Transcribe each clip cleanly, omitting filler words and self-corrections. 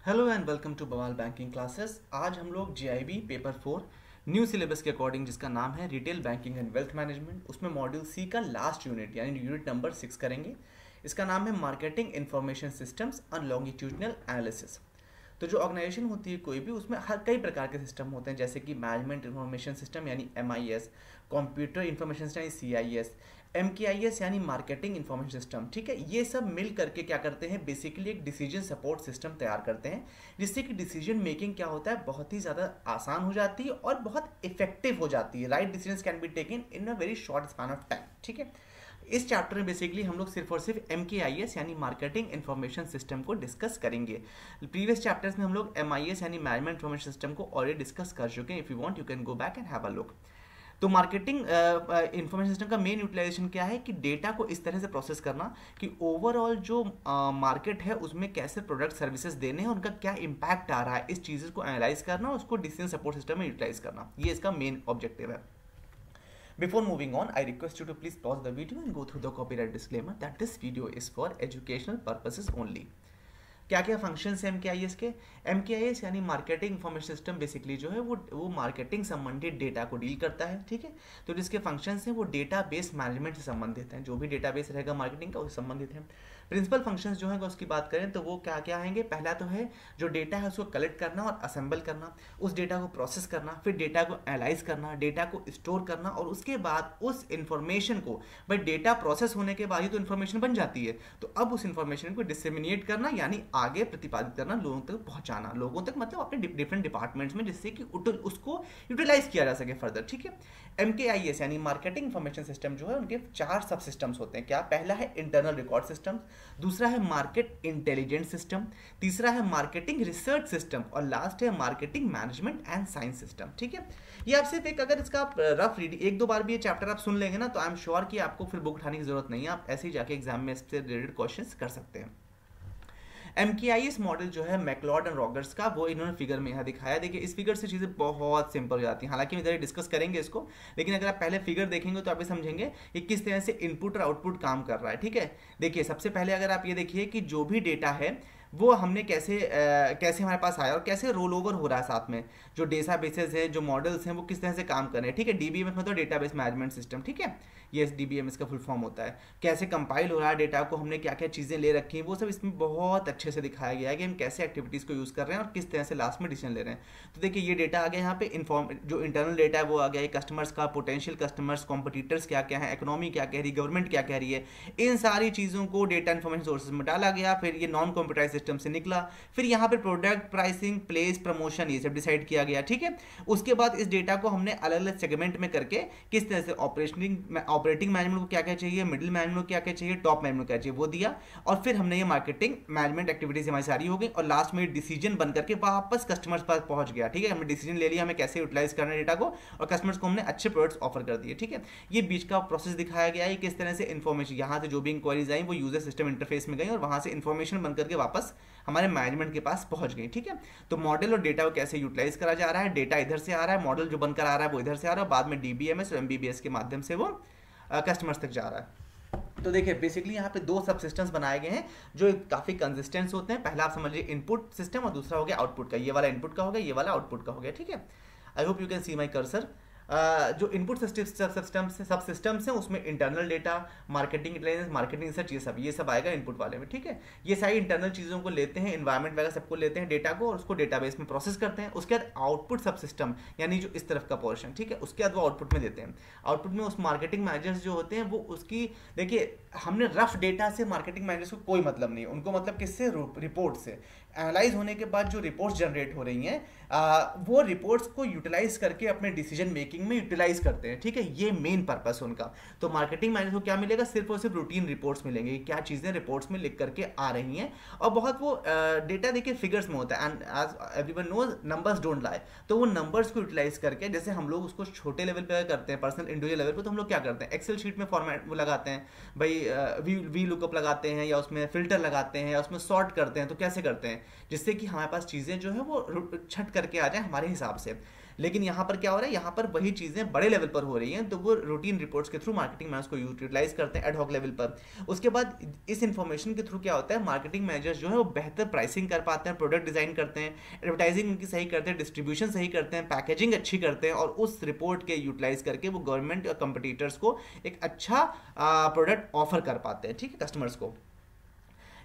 Hello and welcome to बवाल banking classes. आज हम लोग जीआईबी पेपर 4 न्यू सिलेबस के अकॉर्डिंग, जिसका नाम है retail banking and wealth management, उसमें मॉड्यूल सी का लास्ट यूनिट यानी यूनिट नंबर 6 करेंगे। इसका नाम है marketing information systems and longitudinal analysis. तो जो ऑर्गेनाइजेशन होती है कोई भी, उसमें हर कई प्रकार के सिस्टम होते हैं, जैसे कि मैनेजमेंट इंफॉर्मेशन सिस्टम यानी MIS, कंप्यूटर इंफॉर्मेशन सिस्टम यानी CIS, MKIS यानी मार्केटिंग इंफॉर्मेशन सिस्टम। ठीक है, ये सब मिल करके क्या करते हैं, बेसिकली एक डिसीजन सपोर्ट सिस्टम तैयार करते हैं, जिससे कि डिसीजन मेकिंग क्या होता है, बहुत ही ज़्यादा आसान हो जाती है और बहुत इफेक्टिव हो जाती है। Right decision can be taken in a very short span of time. ठीक है, इस चैप्टर में बेसिकली हम लोग सिर्फ और सिर्फ MKIS यानी मार्केटिंग इंफॉर्मेशन सिस्टम को डिस्कस करेंगे। प्रीवियस चैप्टर्स में हम लोग MIS यानी मैनेजमेंट इंफॉर्मेशन सिस्टम को ऑलरेडी डिस्कस कर चुके हैं। If you want you can go back and have a look. तो मार्केटिंग इंफॉर्मेशन सिस्टम का मेन यूटिलाइजेशन क्या है कि डेटा को इस तरह से प्रोसेस करना कि ओवरऑल जो मार्केट है उसमें कैसे प्रोडक्ट सर्विसेज देने हैं, उनका क्या इम्पैक्ट आ रहा है, इस चीज़ को एनालाइज करना, उसको डिसीजन सपोर्ट सिस्टम में यूटिलाइज करना, ये इसका मेन ऑब्जेक्टिव है। Before moving on, I request you to please pause the video and go through the copyright disclaimer that this video is for educational purposes only. क्या क्या functions हैं MKIS के? MKIS यानी marketing information system basically जो है वो marketing संबंधित data को डील करता है। ठीक है, तो जिसके फंक्शंस हैं वो डेटा बेस मैनेजमेंट से संबंधित हैं, जो भी डेटा बेस रहेगा मार्केटिंग का उससे संबंधित है। प्रिंसिपल फंक्शंस जो है उसकी बात करें तो वो क्या क्या आएंगे, पहला तो है जो डेटा है उसको कलेक्ट करना और असेंबल करना, उस डेटा को प्रोसेस करना, फिर डेटा को एनालाइज करना, डेटा को स्टोर करना, और उसके बाद उस इंफॉर्मेशन को, भाई डेटा प्रोसेस होने के बाद ही तो इन्फॉर्मेशन बन जाती है, तो अब उस इन्फॉर्मेशन को डिसेमिनेट करना यानी आगे प्रतिपादित करना, लोगों तक पहुंचाना, लोगों तक मतलब अपने डिफरेंट डिपार्टमेंट्स में, जिससे कि उसको यूटिलाइज किया जा सके फर्दर। ठीक है, MKIS यानी मार्केटिंग इंफॉर्मेशन सिस्टम जो है उनके 4 सब सिस्टम्स होते हैं। क्या? पहला है इंटरनल रिकॉर्ड सिस्टम, दूसरा है मार्केट इंटेलिजेंस सिस्टम, तीसरा है मार्केटिंग रिसर्च सिस्टम, और लास्ट है marketing management and science system. ठीक है, ये आप सिर्फ एक, अगर इसका रफ रीडिंग एक दो बार भी ये चैप्टर आप सुन लेंगे ना, तो आई एम श्योर कि आपको फिर बुक उठाने की जरूरत नहीं है, आप ऐसे ही जाके एग्जाम में इससे रिलेटेड क्वेश्चन कर सकते हैं। MKIS मॉडल जो है मैक्लॉड एंड रॉगर्स का, वो इन्होंने फिगर में यहाँ दिखाया। देखिए इस फिगर से चीज़ें बहुत सिंपल हो जाती हैं, हालांकि हम इधर डिस्कस करेंगे इसको, लेकिन अगर आप पहले फिगर देखेंगे तो आप ये समझेंगे कि किस तरह से इनपुट और आउटपुट काम कर रहा है। ठीक है, देखिए सबसे पहले अगर आप ये देखिए कि जो भी डेटा है वो हमने कैसे हमारे पास आया और कैसे रोल ओवर हो रहा है, साथ में जो डेटा बेसेस है, जो मॉडल्स हैं, वो किस तरह से काम कर रहे हैं। ठीक है, DBMS मतलब डेटाबेस मैनेजमेंट सिस्टम। ठीक है, ये DBMS का फुल फॉर्म होता है। कैसे कंपाइल हो रहा है डेटा को, हमने क्या क्या चीज़ें ले रखी हैं, वो सब इसमें बहुत अच्छे से दिखाया गया है कि हम कैसे एक्टिविटीज़ को यूज़ कर रहे हैं और किस तरह से लास्ट में डिसीजन ले रहे हैं। तो देखिए ये डेटा आ गया यहाँ पे, जो इंटरनल डेटा है वो आ गया, कस्टमर्स का, पोटेंशियल कस्टमर्स, कॉम्पिटिटर्स क्या क्या है, इकोनॉमी क्या कह रही है, गवर्नमेंट क्या कह रही है, इन सारी चीज़ों को डेटा इन्फॉर्मेशन सोर्सेज में डाला गया, फिर ये नॉन कंप्यूटराइज सिस्टम से निकला, फिर यहाँ पे प्रोडक्ट प्राइसिंग, प्लेस, प्रमोशन, ये सब डिसाइड किया गया। ठीक है, उसके बाद इस डेटा को हमने अलग अलग सेगमेंट में करके किस तरह से ऑपरेटिंग मैनेजमेंट को क्या क्या चाहिए, मिडिल मैनेजमेंट को क्या क्या चाहिए, टॉप मैनेजमेंट को क्या चाहिए, वो दिया, और फिर हमने ये मार्केटिंग मैनेजमेंट एक्टिविटीज हमारी सारी हो गई, और लास्ट में डिसीजन बन करके वापस कस्टमर्स पास पहुंच गया। ठीक है, हमने डिसीजन ले लिया हमें कैसे यूटिलाइज करना है डेटा को, और कस्टमर्स को हमने अच्छे प्रोडक्ट्स ऑफर कर दिए। ठीक है, ये बीच का प्रोसेस दिखाया गया है, किस तरह से इन्फॉर्मेशन यहाँ से जो भी इंक्वायरीज आई वो यूजर सिस्टम इंटरफेस में गई और वहां से इन्फॉर्मेशन बन करके वापस हमारे मैनेजमेंट के पास पहुंच गई। ठीक है, तो मॉडल और डेटा को कैसे यूटिलाइज करा जा रहा है, डेटा इधर से आ रहा है, मॉडल जो बनकर आ रहा है वो इधर से आ रहा है, बाद में DBMS और MBBS के माध्यम से वो कस्टमर्स तक जा रहा है। तो देखिए बेसिकली यहाँ पे 2 सब सिस्टम्स बनाए गए हैं जो काफ़ी कंसिस्टेंट होते हैं। पहला आप समझिए इनपुट सिस्टम और दूसरा हो गया आउटपुट का। ये वाला इनपुट का हो गया, ये वाला आउटपुट का हो गया। ठीक है, आई hope you can see my cursor. जो इनपुट सब सिस्टम्स हैं उसमें internal data, marketing intelligence, marketing research, ये सब आएगा इनपुट वाले में। ठीक है, ये सारी इंटरनल चीज़ों को लेते हैं, इन्वायरमेंट वगैरह सबको लेते हैं डेटा को, और उसको डेटाबेस में प्रोसेस करते हैं। उसके बाद आउटपुट सब सिस्टम यानी जो इस तरफ का पोर्शन, ठीक है, उसके बाद वो आउटपुट में देते हैं। आउटपुट में उस मार्केटिंग मैनेजर्स जो होते हैं वो उसकी, देखिए हमने रफ डेटा से मार्केटिंग मैनेजर्स को कोई मतलब नहीं है, उनको मतलब किससे, रिपोर्ट से। एनालाइज होने के बाद जो रिपोर्ट्स जनरेट हो रही हैं वो रिपोर्ट्स को यूटिलाइज करके अपने डिसीजन मेकिंग में यूटिलाइज करते हैं। ठीक है, ये मेन पर्पस उनका। तो मार्केटिंग मैनेजर को क्या मिलेगा, सिर्फ और सिर्फ रूटीन रिपोर्ट्स मिलेंगे, क्या चीज़ें रिपोर्ट्स में लिख करके आ रही हैं, और बहुत वो डेटा देखिए फिगर्स में होता है, and as everyone knows numbers don't lie. तो वो नंबर्स को यूटिलाइज करके, जैसे हम लोग उसको छोटे लेवल पर करते हैं, पर्सनल इंडिविजुअल लेवल पर, तो हम लोग क्या करते हैं, एक्सेल शीट में फॉर्मेट वो लगाते हैं, भाई वी लुकअप लगाते हैं, या उसमें फिल्टर लगाते हैं, या उसमें सॉर्ट करते हैं। तो कैसे करते हैं, जिससे कि हमारे पास चीज़ें जो है वो छट करके आ जाए हमारे हिसाब से। लेकिन यहाँ पर क्या हो रहा है, यहाँ पर वही चीज़ें बड़े लेवल पर हो रही हैं, तो वो रूटीन रिपोर्ट्स के थ्रू मार्केटिंग मैनेजर्स को यूटिलाइज करते हैं एडहॉक लेवल पर। उसके बाद इस इन्फॉर्मेशन के थ्रू क्या होता है, मार्केटिंग मैनेजर्स जो है वो बेहतर प्राइसिंग कर पाते हैं, प्रोडक्ट डिजाइन करते हैं, एडवर्टाइजिंग उनकी सही करते हैं, डिस्ट्रीब्यूशन सही करते हैं, पैकेजिंग अच्छी करते हैं, और उस रिपोर्ट के यूटिलाइज करके वो गवर्नमेंट या कंपटीटर्स को एक अच्छा प्रोडक्ट ऑफर कर पाते हैं, ठीक है, कस्टमर्स को।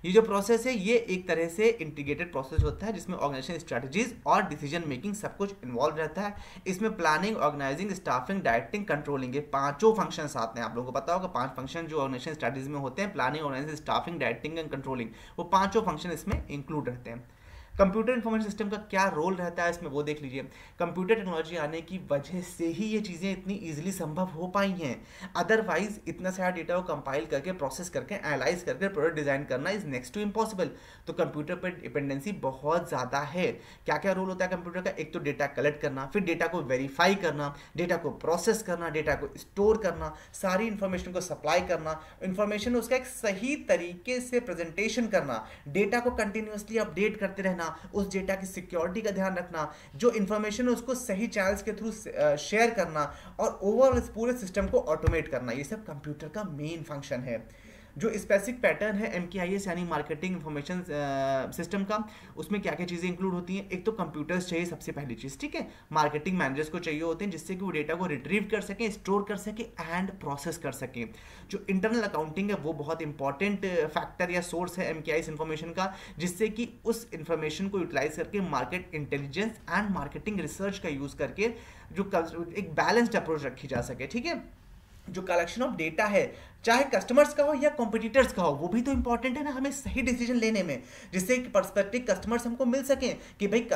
ये जो प्रोसेस है ये एक तरह से इंटीग्रेटेड प्रोसेस होता है जिसमें ऑर्गेनाइजेशन स्ट्रेटजीज और डिसीजन मेकिंग सब कुछ इन्वॉल्व रहता है। इसमें planning, organising, staffing, directing, controlling, ये पांचों फंक्शंस आते हैं। आप लोगों को पता होगा 5 फंक्शन जो ऑर्गेनाइजेशन स्ट्रेटजीज में होते हैं, planning, organising, staffing, directing and controlling, वो पांचों फंक्शन इसमें इंक्लूड रहते हैं। कंप्यूटर इन्फॉर्मेशन सिस्टम का क्या रोल रहता है इसमें वो देख लीजिए। कंप्यूटर टेक्नोलॉजी आने की वजह से ही ये चीज़ें इतनी इजीली संभव हो पाई हैं, अदरवाइज इतना सारा डेटा को कंपाइल करके, प्रोसेस करके, एनालाइज करके प्रोडक्ट डिजाइन करना इज नेक्स्ट टू इम्पॉसिबल। तो कंप्यूटर पर डिपेंडेंसी बहुत ज़्यादा है। क्या क्या रोल होता है कंप्यूटर का, एक तो डेटा कलेक्ट करना, फिर डेटा को वेरीफाई करना, डेटा को प्रोसेस करना, डेटा को स्टोर करना, सारी इंफॉर्मेशन को सप्लाई करना, इंफॉर्मेशन उसका एक सही तरीके से प्रेजेंटेशन करना, डेटा को कंटिन्यूसली अपडेट करते रहना, उस डेटा की सिक्योरिटी का ध्यान रखना, जो इंफॉर्मेशन उसको सही चैनल्स के थ्रू शेयर करना, और ओवरऑल इस पूरे सिस्टम को ऑटोमेट करना, ये सब कंप्यूटर का मेन फंक्शन है। जो स्पेसिफिक पैटर्न है MKIS यानी मार्केटिंग इंफॉर्मेशन सिस्टम का, उसमें क्या क्या चीज़ें इंक्लूड होती हैं। एक तो कंप्यूटर्स चाहिए सबसे पहली चीज़, ठीक है, मार्केटिंग मैनेजर्स को चाहिए होते हैं जिससे कि वो डेटा को रिट्रीव कर सकें, स्टोर कर सकें एंड प्रोसेस कर सकें। जो इंटरनल अकाउंटिंग है वो बहुत इंपॉर्टेंट फैक्टर या सोर्स है MKIS इंफॉर्मेशन का, जिससे कि उस इंफॉर्मेशन को यूटिलाइज करके market intelligence and marketing research का यूज़ करके जो एक बैलेंस्ड अप्रोच रखी जा सके, ठीक है। जो कलेक्शन ऑफ डेटा है, चाहे कस्टमर्स का हो या कॉम्पिटिटर्स का हो, वो भी तो इंपॉर्टेंट है ना हमें सही डिसीजन लेने में, जिससे कि पर्सपेक्टिव कस्टमर्स हमको मिल सकें कि भाई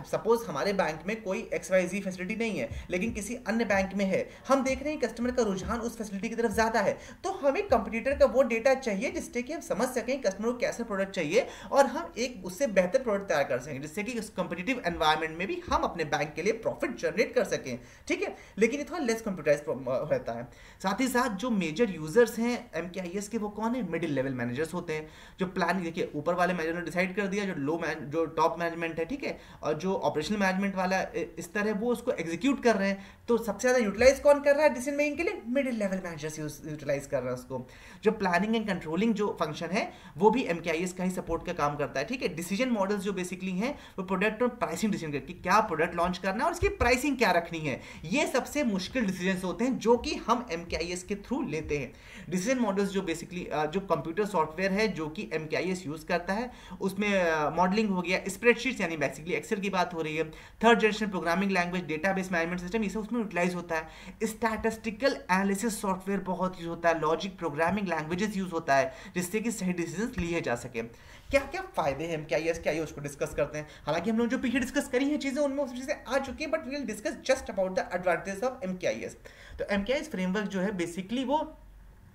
सपोज हमारे बैंक में कोई XYZ फैसिलिटी नहीं है लेकिन किसी अन्य बैंक में है, हम देख रहे हैं कस्टमर का रुझान उस फैसिलिटी की तरफ ज़्यादा है, तो हमें कंपटीटर का वो डेटा चाहिए जिससे कि हम समझ सकें कस्टमर को कैसा प्रोडक्ट चाहिए और हम एक उससे बेहतर प्रोडक्ट तैयार कर सकें, जिससे कि उस कंपटीटिव एनवायरनमेंट में भी हम अपने बैंक के लिए प्रॉफिट जनरेट कर सकें, ठीक है। लेकिन ये थोड़ा लेस कंप्यूटराइज रहता है। साथ ही साथ जो मेजर यूजर्स हैं MKIS के वो कौन है, मिडिल लेवल मैनेजर्स होते हैं। जो प्लान देखिए ऊपर वाले मैनेजर ने डिसाइड कर दिया, जो टॉप मैनेजमेंट है, ठीक है, और जो ऑपरेशनल मैनेजमेंट वाला इस तरह वो उसको एग्जीक्यूट कर रहे हैं, तो सबसे ज्यादा यूटिलाइज कौन कर रहा है डिसीजन मेकिंग के लिए, मिडिल लेवल मैनेजर्स यूटिलाइज कर रहे हैं उसको। जो प्लानिंग एंड कंट्रोलिंग जो फंक्शन है वो भी MKIS का ही सपोर्ट का काम करता है, ठीक है। डिसीजन मॉडल्स जो बेसिकली हैं वो प्रोडक्ट और प्राइसिंग डिसीजन करके क्या प्रोडक्ट लॉन्च करना है और उसकी प्राइसिंग क्या रखनी है, ये सबसे मुश्किल डिसीजन होते हैं जो कि हम MKIS के थ्रू लेते हैं। डिसीजन मॉडल्स जो बेसिकली जो कंप्यूटर सॉफ्टवेयर है जो कि MKIS यूज करता है, उसमें मॉडलिंग हो गया, स्प्रेडशीट्स यानी बेसिकली एक्सेल की बात हो रही है, third generation programming language, database management system, ये सब उसमें यूटिलाइज होता है। स्टैटिस्टिकल एनालिसिस सॉफ्टवेयर बहुत यूज होता है, लॉजिक प्रोग्रामिंग लैंग्वेजेस यूज होता है जिससे कि सही डिसीजन लिए जा सके। क्या क्या फायदे हैं MKIS के, आइए उसको डिस्कस करते हैं। हालांकि हम लोग जो पीछे डिस्कस करी हैं चीजें उनमें उस चीजें आ चुकी है, but we will discuss just about the advantage of MKIS। तो MKIS फ्रेमवर्क जो है बेसिकली वो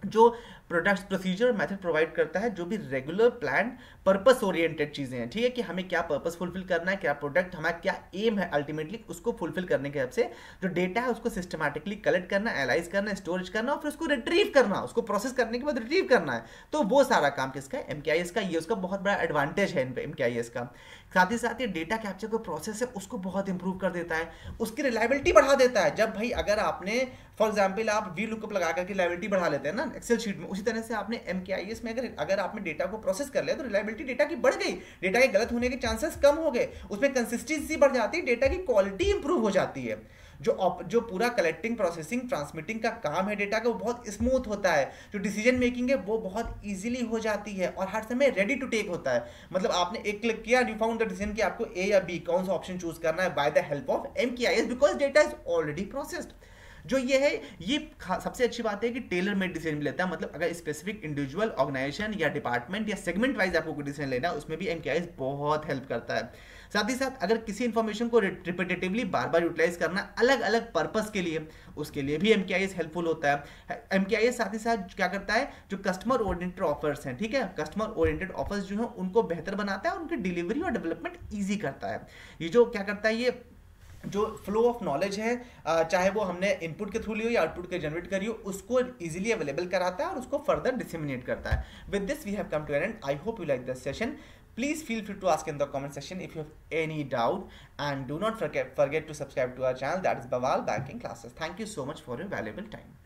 जो प्रोडक्ट्स, प्रोसीजर, मेथड प्रोवाइड करता है, जो भी रेगुलर प्लान पर्पस ओरिएंटेड चीज़ें हैं, ठीक है, कि हमें क्या पर्पस फुलफिल करना है, क्या प्रोडक्ट हमारा क्या एम है अल्टीमेटली उसको फुलफिल करने के हिसाब से जो डेटा है उसको सिस्टमैटिकली कलेक्ट करना, एनालाइज करना, स्टोरेज करना और फिर उसको रिट्रीव करना, उसको प्रोसेस करने के बाद रिट्रीव करना है। तो वो सारा काम किसका है, MKIS का। ये उसका बहुत बड़ा एडवांटेज है MKIS का। साथ ही साथ ये डेटा कैप्चर का प्रोसेस है उसको बहुत इंप्रूव कर देता है, उसकी रिलायबिलिटी बढ़ा देता है। जब भाई अगर आपने फॉर एग्जाम्पल आप VLOOKUP लगा करके रिलायबिलिटी बढ़ा लेते हैं ना एक्सेल शीट में, उसी तरह से आपने MKIS में अगर आपने डेटा को प्रोसेस कर लिया तो रिलायबिलिटी डेटा की बढ़ गई, डेटा के गलत होने के चांसेस कम हो गए, उसमें कंसिस्टेंसी बढ़ जाती है, डेटा की क्वालिटी इंप्रूव हो जाती है। जो पूरा कलेक्टिंग, प्रोसेसिंग, ट्रांसमिटिंग का काम है डेटा का वो बहुत स्मूथ होता है। जो डिसीजन मेकिंग है वो बहुत इजीली हो जाती है और हर समय रेडी टू टेक होता है। मतलब आपने एक क्लिक किया, यू फाउंड द डिसीजन कि आपको A या B कौन सा ऑप्शन चूज करना है by the help of MKIS, because data is already processed. जो ये है, ये सबसे अच्छी बात है कि टेलर मेड डिसीजन लेता है। मतलब अगर स्पेसिफिक इंडिविजुअल, ऑर्गेनाइजेशन या डिपार्टमेंट या सेगमेंट वाइज आपको कोई डिसीजन लेना है, उसमें भी MKIS बहुत हेल्प करता है। साथ ही साथ अगर किसी इंफॉर्मेशन को रिपीटेटिवली बार बार यूटिलाइज करना अलग अलग पर्पस के लिए, उसके लिए भी MKIS हेल्पफुल होता है। MKIS साथ ही साथ क्या करता है, जो कस्टमर ओरिएंटेड ऑफर्स हैं, ठीक है, कस्टमर ओरिएंटेड ऑफर्स जो है उनको बेहतर बनाता है और उनकी डिलीवरी और डेवलपमेंट ईजी करता है। ये जो क्या करता है, ये जो फ्लो ऑफ नॉलेज है, चाहे वो हमने इनपुट के थ्रू ली हो या आउटपुट के जनरेट करी हो, उसको इजीली अवेलेबल कराता है और उसको फर्दर डिसेमिनेट करता है। With this we have come to an end. I hope you like this session. Please feel free to ask in the comment section if you have any doubt, and do not forget to subscribe to our channel, that is Bawal Banking Classes. Thank you so much for your valuable time.